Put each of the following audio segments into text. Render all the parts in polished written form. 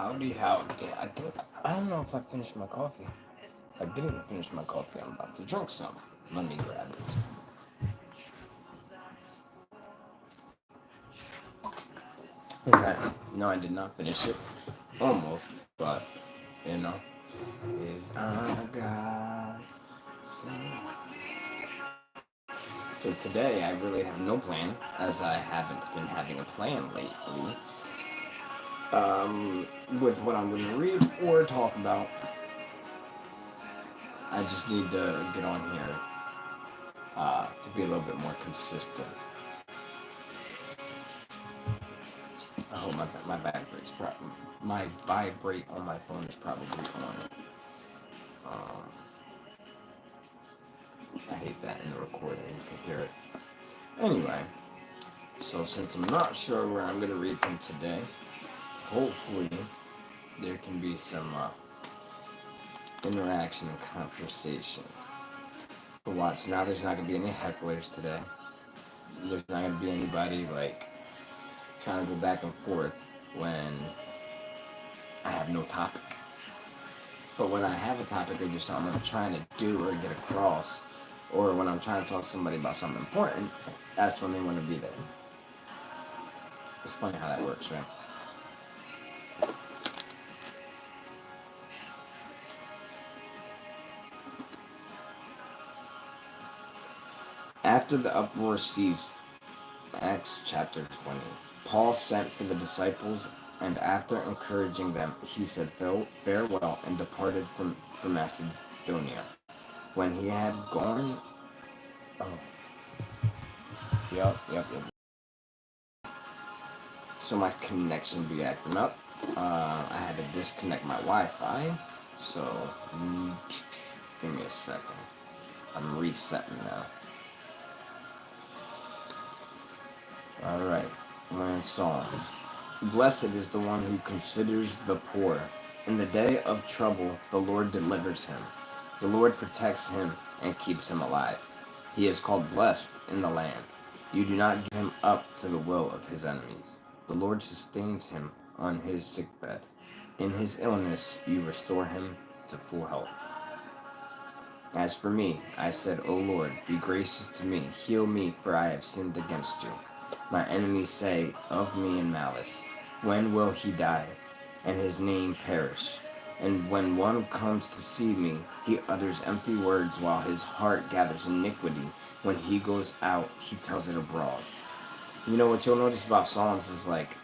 Howdy, howdy. I don't know if I finished my coffee. If I didn't finish my coffee, I'm about to drink some. Let me grab it. Okay. No, I did not finish it. Almost, but you know, is our God. So today I really have no plan, as I haven't been having a plan lately. With what I'm going to read or talk about, I just need to get on here to be a little bit more consistent. I hope my vibrate on my phone is probably on. Um, I hate that in the recording. You can hear it. Anyway, so since I'm not sure where I'm gonna read from today, hopefully there can be some interaction and conversation. But watch, now there's not gonna be any hecklers today. There's not gonna be anybody like trying to go back and forth when I have no topic. But when I have a topic or just something I'm trying to do or get across, or when I'm trying to talk to somebody about something important, that's when they want to be there. It's funny how that works, right? After the uproar ceased, Acts chapter 20, Paul sent for the disciples, and after encouraging them, he said farewell and departed from Macedonia. When he had gone, oh, yep. So my connection be acting up. I had to disconnect my Wi-Fi. So give me a second. I'm resetting now. All right. We're in Psalms. Blessed is the one who considers the poor. In the day of trouble, the Lord delivers him. The Lord protects him and keeps him alive. He is called blessed in the land. You do not give him up to the will of his enemies. The Lord sustains him on his sickbed. In his illness, you restore him to full health. As for me, I said, O Lord, be gracious to me. Heal me, for I have sinned against you. My enemies say of me in malice, when will he die, and his name perish? And when one comes to see me, he utters empty words while his heart gathers iniquity. When he goes out, he tells it abroad. You know what you'll notice about Psalms is like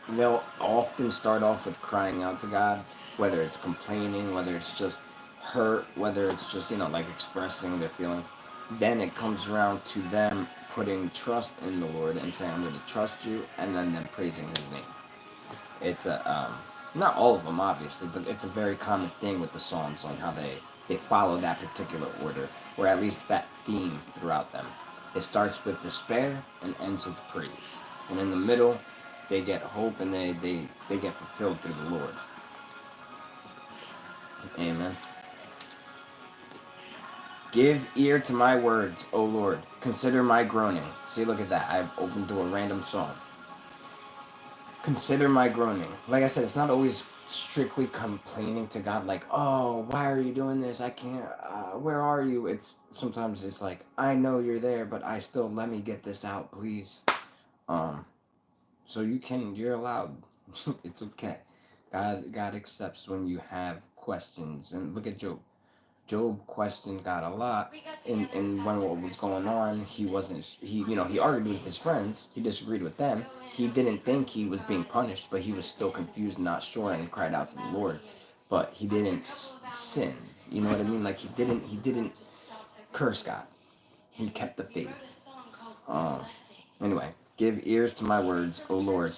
they'll often start off with crying out to God, whether it's complaining, whether it's just hurt, whether it's just, like expressing their feelings. Then it comes around to them putting trust in the Lord and saying, I'm going to trust you, and then them praising his name. It's not all of them, obviously, but it's a very common thing with the Psalms on how they follow that particular order, or at least that theme throughout them. It starts with despair and ends with praise. And in the middle, they get hope and they get fulfilled through the Lord. Amen. Give ear to my words, O Lord. Consider my groaning. See, look at that. I've opened to a random psalm. Consider my groaning. Like I said, it's not always strictly complaining to God, like, oh, why are you doing this? I can't, where are you? Sometimes it's like, I know you're there, but I still, let me get this out, please. So you're allowed. It's okay. God accepts when you have questions. And look at Job. Job questioned God a lot, and when what was going on, he argued with his friends. He disagreed with them. He didn't think he was being punished, but he was still confused, and not sure, and cried out to the Lord. But he didn't sin. You know what I mean? Like he didn't curse God. He kept the faith. Anyway, give ears to my words, O Lord.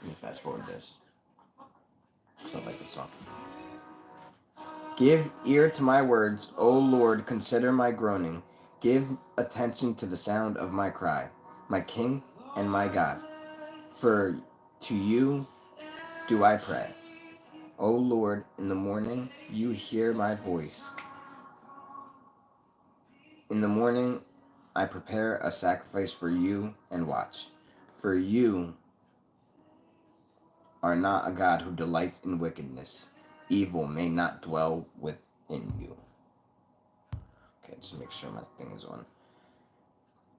Let me fast forward this. Because I like this song. Give ear to my words, O Lord, consider my groaning. Give attention to the sound of my cry, my King and my God. For to you do I pray. O Lord, in the morning you hear my voice. In the morning I prepare a sacrifice for you and watch. For you are not a God who delights in wickedness. Evil may not dwell within you. Okay, just make sure my thing is on.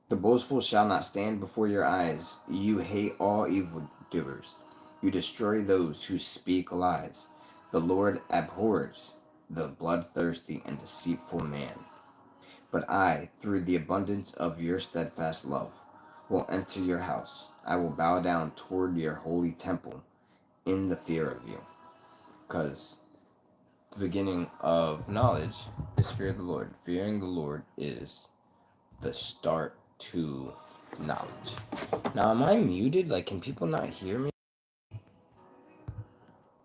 The boastful shall not stand before your eyes. You hate all evildoers. You destroy those who speak lies. The Lord abhors the bloodthirsty and deceitful man. But I, through the abundance of your steadfast love, will enter your house. I will bow down toward your holy temple in the fear of you. Because the beginning of knowledge is fear of the Lord. Fearing the Lord is the start to knowledge. Now, am I muted? Like, can people not hear me?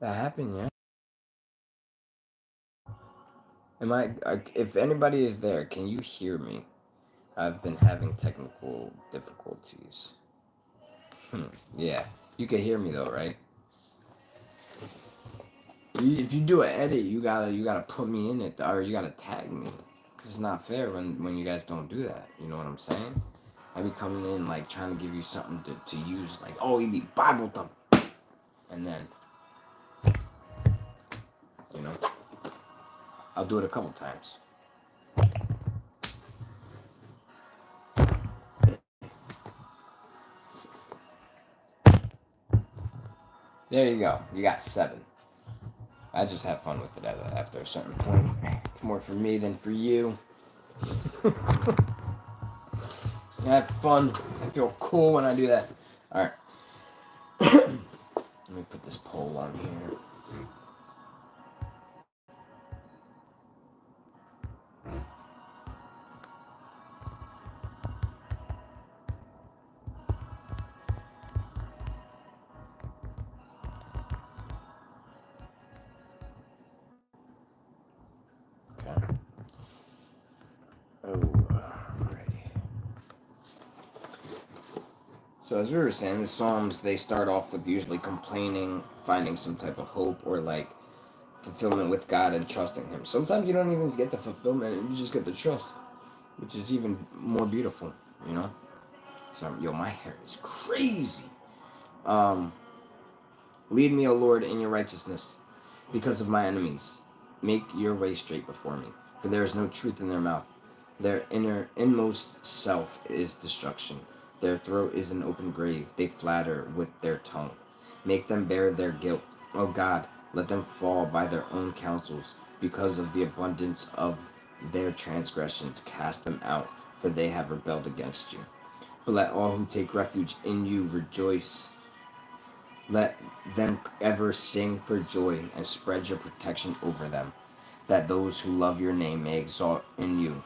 That happened, yeah? Am I, if anybody is there, can you hear me? I've been having technical difficulties. Yeah. You can hear me though, right? If you do an edit, you gotta put me in it, or you gotta tag me. Cause it's not fair when you guys don't do that. You know what I'm saying? I be coming in like trying to give you something to use, like, oh, you need Bible thump, and then, you know, I'll do it a couple times. There you go. You got 7. I just have fun with it after a certain point. It's more for me than for you. I have fun. I feel cool when I do that. Alright. Let me put this poll on here. Okay. Alrighty. So as we were saying, the Psalms, they start off with usually complaining, finding some type of hope, or like fulfillment with God and trusting Him. Sometimes you don't even get the fulfillment, you just get the trust, which is even more beautiful, you know? So, yo, my hair is crazy. Lead me, O Lord, in your righteousness because of my enemies. Make your way straight before me, for there is no truth in their mouth. Their inmost self is destruction. Their throat is an open grave. They flatter with their tongue. Make them bear their guilt. O God, let them fall by their own counsels. Because of the abundance of their transgressions, cast them out, for they have rebelled against you. But let all who take refuge in you rejoice. Let them ever sing for joy and spread your protection over them, that those who love your name may exalt in you.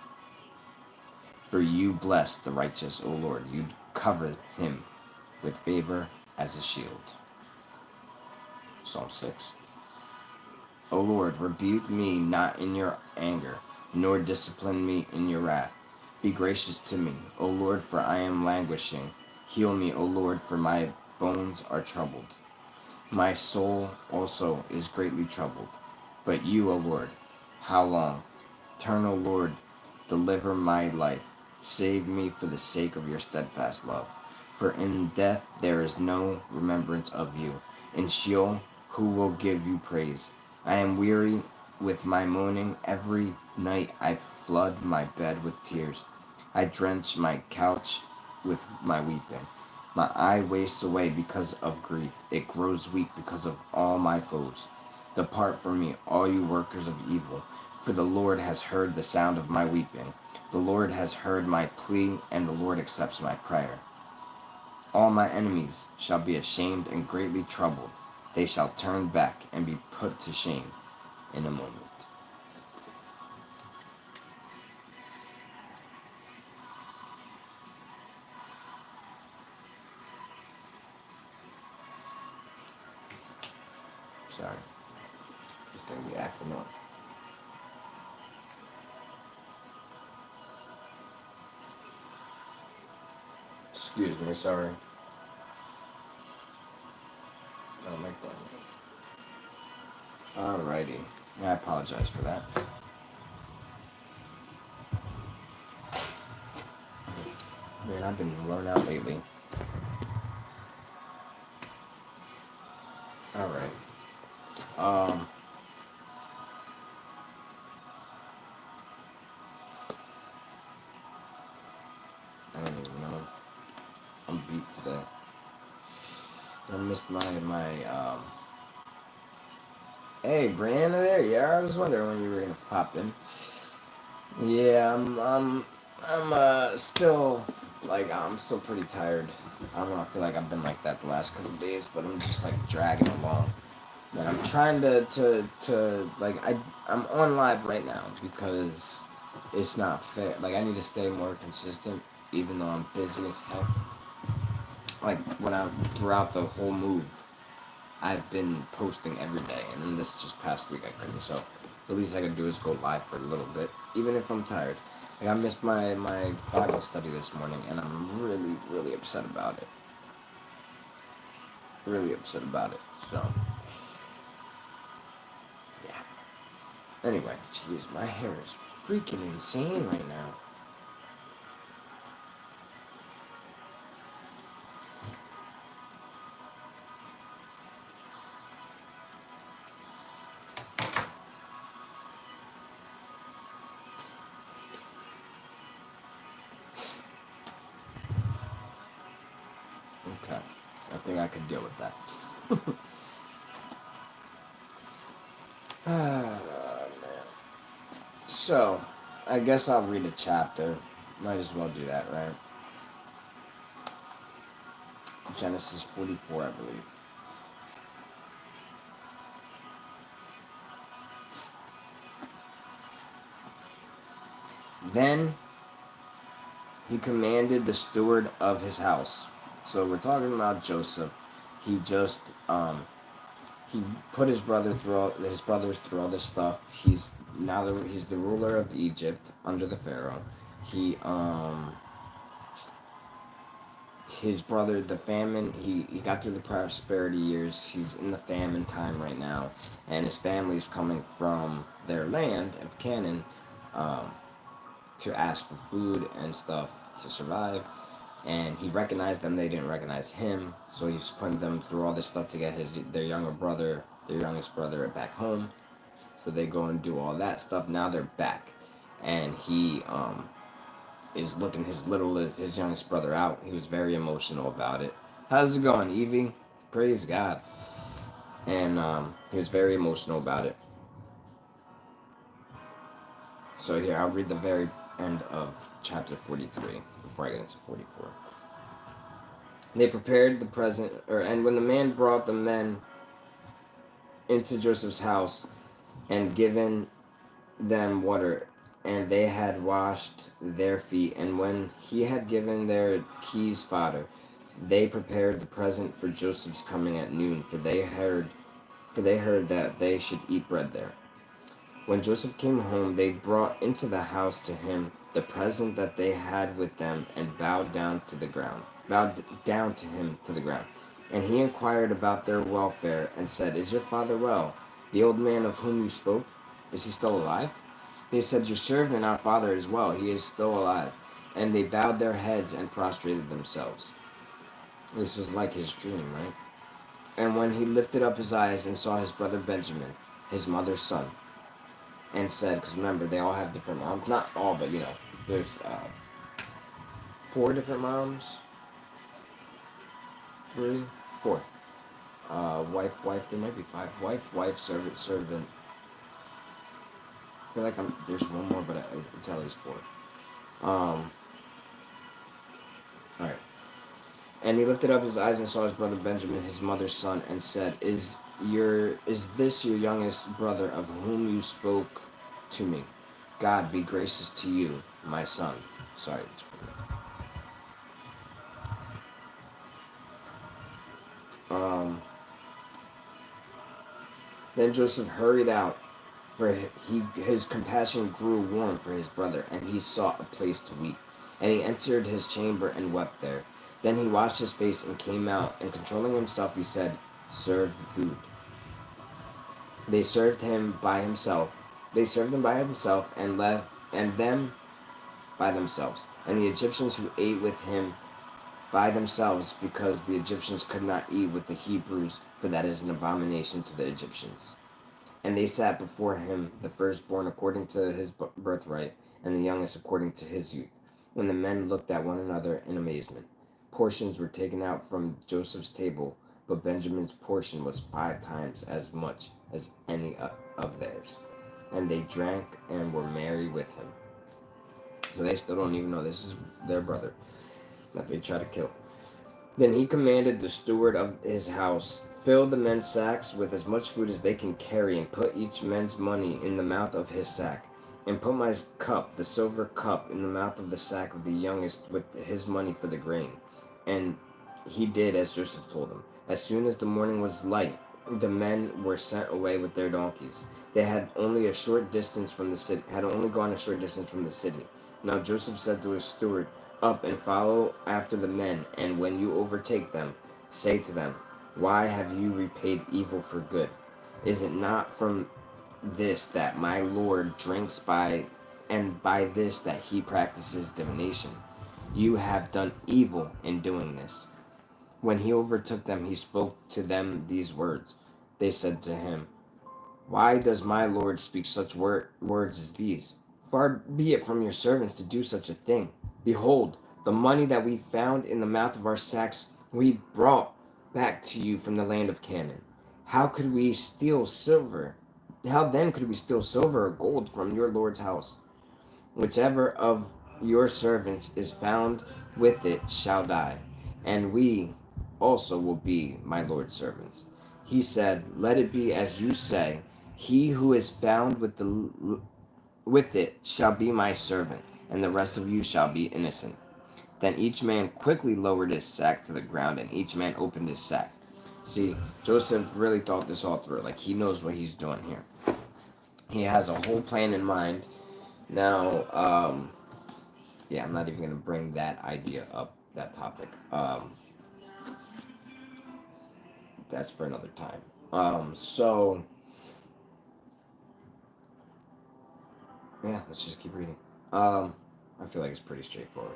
For you bless the righteous, O Lord. You cover him with favor as a shield. Psalm 6. O Lord, rebuke me not in your anger, nor discipline me in your wrath. Be gracious to me, O Lord, for I am languishing. Heal me, O Lord, for my bones are troubled. My soul also is greatly troubled. But you, O Lord, how long? Turn, O Lord, deliver my life. Save me for the sake of your steadfast love. For in death there is no remembrance of you. In Sheol, who will give you praise? I am weary with my moaning. Every night I flood my bed with tears. I drench my couch with my weeping. My eye wastes away because of grief. It grows weak because of all my foes. Depart from me, all you workers of evil, for the Lord has heard the sound of my weeping. The Lord has heard my plea, and the Lord accepts my prayer. All my enemies shall be ashamed and greatly troubled. They shall turn back and be put to shame in a moment. Sorry. This thing be acting up. Excuse me, sorry. I'll make that. Alrighty. I apologize for that. Man, I've been worn out lately. Um, I don't even know. I'm beat today. I missed my. Hey, Brianna, there you are. I was wondering when you were gonna pop in. Yeah, I'm still I'm still pretty tired. I don't know. I feel like I've been like that the last couple of days, but I'm just like dragging along. And I'm trying to I'm on live right now because it's not fair. Like I need to stay more consistent, even though I'm busy as heck. Like when I throughout the whole move, I've been posting every day, and then this just past week I couldn't. So the least I could do is go live for a little bit, even if I'm tired. Like I missed my Bible study this morning, and I'm really upset about it. Really upset about it. So yeah. Anyway, jeez, my hair is freaking insane right now. Okay, I think I could deal with that. Ah, man. So, I guess I'll read a chapter. Might as well do that, right? Genesis 44, I believe. Then he commanded the steward of his house. So we're talking about Joseph. He just he put his brothers through all this stuff. He's the ruler of Egypt under the Pharaoh. He his brother, the famine, he got through the prosperity years. He's in the famine time right now, and his family's coming from their land of Canaan um, to ask for food and stuff to survive. And he recognized them; they didn't recognize him, so he's putting them through all this stuff to get their youngest brother, back home. So they go and do all that stuff. Now they're back, and he is looking his youngest brother out. He was very emotional about it. How's it going, Evie? Praise God. And he was very emotional about it. So here, I'll read the very end of chapter 43 before I get into 44. They prepared the present, and when the man brought the men into Joseph's house and given them water, and they had washed their feet, and when he had given their keys fodder, they prepared the present for Joseph's coming at noon, for they heard that they should eat bread there. When Joseph came home, they brought into the house to him the present that they had with them, and bowed down to him to the ground. And he inquired about their welfare, and said, "Is your father well? The old man of whom you spoke, is he still alive?" They said, "Your servant, our father, is well. He is still alive." And they bowed their heads and prostrated themselves. This was like his dream, right? And when he lifted up his eyes and saw his brother Benjamin, his mother's son, and said, because remember, they all have different moms. Not all, but there's 4 different moms. 3, 4. Wife, there might be 5. Wife, servant. I feel like there's one more, but it's at least 4. Alright. And he lifted up his eyes and saw his brother Benjamin, his mother's son, and said, Is this your youngest brother of whom you spoke to me? God be gracious to you, my son. Sorry. Then Joseph hurried out, for his compassion grew warm for his brother, and he sought a place to weep. And he entered his chamber and wept there. Then he washed his face and came out, and controlling himself, he said, "Serve the food." They served him by himself. They served him by himself and them by themselves. And the Egyptians who ate with him by themselves, because the Egyptians could not eat with the Hebrews, for that is an abomination to the Egyptians. And they sat before him, the firstborn according to his birthright, and the youngest according to his youth. When the men looked at one another in amazement, portions were taken out from Joseph's table, but Benjamin's portion was 5 times as much as any of theirs. And they drank and were merry with him. So they still don't even know this is their brother that they try to kill. Then he commanded the steward of his house, fill the men's sacks with as much food as they can carry, and put each man's money in the mouth of his sack. And put my cup, the silver cup, in the mouth of the sack of the youngest with his money for the grain. And he did as Joseph told him. As soon as the morning was light, the men were sent away with their donkeys. They had only a short distance from the city. Had only gone a short distance from the city. Now Joseph said to his steward, up and follow after the men, and when you overtake them, say to them, why have you repaid evil for good? Is it not from this that my Lord drinks by, and by this that he practices divination? You have done evil in doing this. When he overtook them, he spoke to them these words. They said to him, why does my Lord speak such words as these? Far be it from your servants to do such a thing. Behold, the money that we found in the mouth of our sacks we brought back to you from the land of Canaan. How could we steal silver? How then could we steal silver or gold from your Lord's house? Whichever of your servants is found with it shall die, and we also will be my Lord's servants. He said, let it be as you say. He who is found with it shall be my servant, and the rest of you shall be innocent. Then each man quickly lowered his sack to the ground, and each man opened his sack. See, Joseph really thought this all through. Like, he knows what he's doing here. He has a whole plan in mind. Now, yeah, I'm not even going to bring that idea up, that topic. That's for another time. So, yeah, let's just keep reading. I feel like it's pretty straightforward.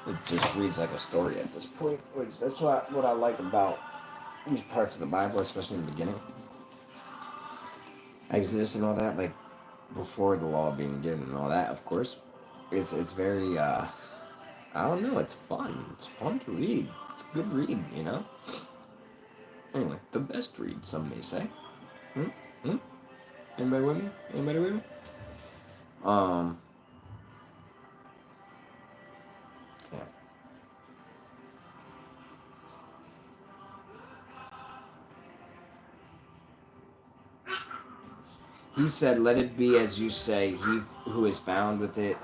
It just reads like a story at this point. Which that's what I like about these parts of the Bible, especially in the beginning. Exodus and all that, like before the law being given and all that, of course. It's very I don't know, it's fun. It's fun to read. It's a good read, you know? Anyway, the best read, some may say. Anybody with me? Anybody with me? Yeah. He said, let it be as you say. He who is found with it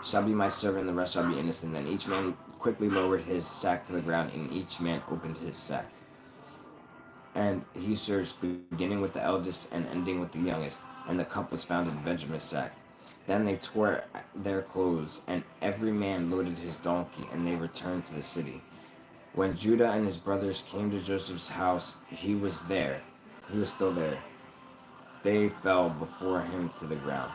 shall be my servant, and the rest shall be innocent. Then each man quickly lowered his sack to the ground, and each man opened his sack. And he searched, beginning with the eldest and ending with the youngest, and the cup was found in Benjamin's sack. Then they tore their clothes, and every man loaded his donkey, and they returned to the city. When Judah and his brothers came to Joseph's house, he was there. He was still there. They fell before him to the ground.